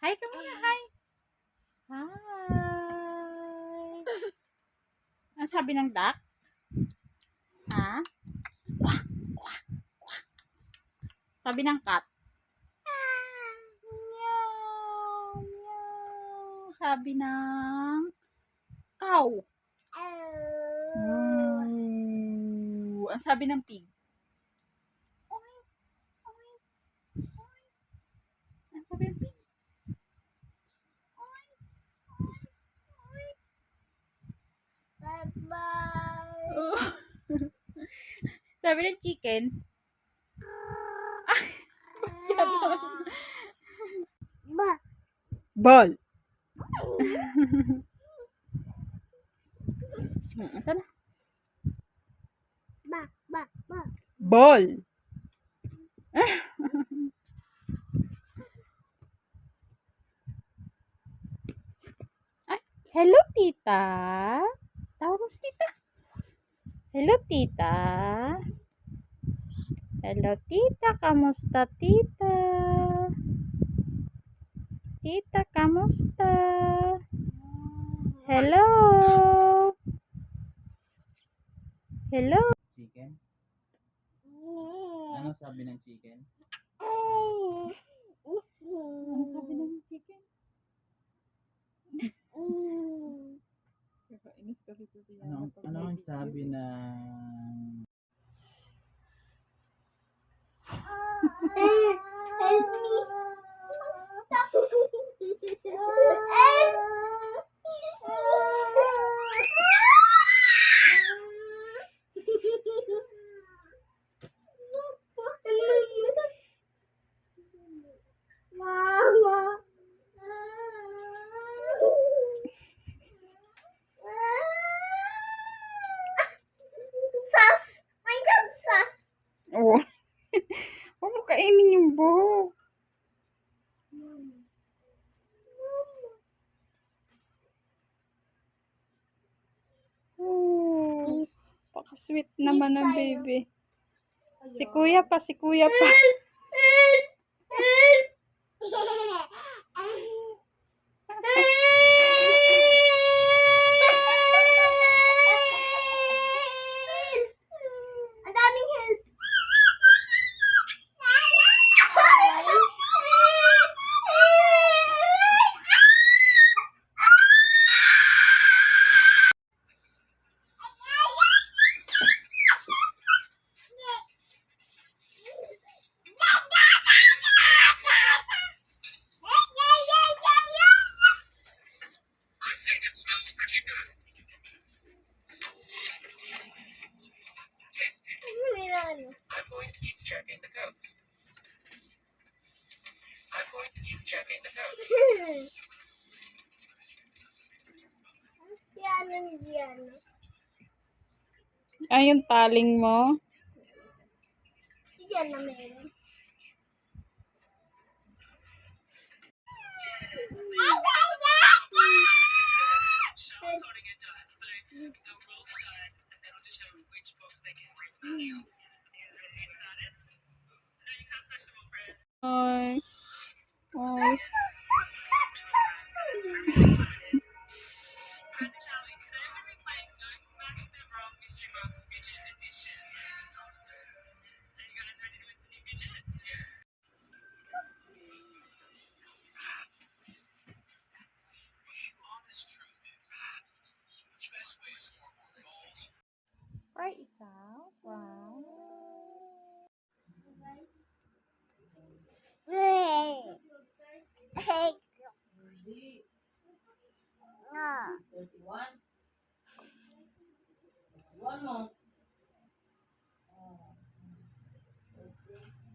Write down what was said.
Hi ka muna, hi. Hi. Ano sabi ng duck? Ha? Sabi ng cat? Meow, meow. Sabi ng cow? Moo. Ang sabi ng pig? Ang sabi ng pig? Oh. Sabi ng chicken? Ball. Ito na. Ball. Ay, hello tita. Tawag mo si tita. Hello tita. Hello tita, kamusta tita? Tita, kamusta? Hello. Hello. Chicken? Ano sabi ng chicken? Ano sabi ng chicken? Kakainis kasi ito siya. Ano ang sabi ng... Help me. Stop. Mama. Sus. Minecraft sus. Oh. Huwag mo kainin yung buhok. Oh, paka-sweet naman ng baby. Si kuya pa, si kuya pa. Ang daming help. I'm going to keep checking the codes. I'm going to keep checking the codes. Yan. Ay, yung taling mo. Si Jan na meron. Ay. Ay. Or ikaw? Wow. Ah. 31. One more.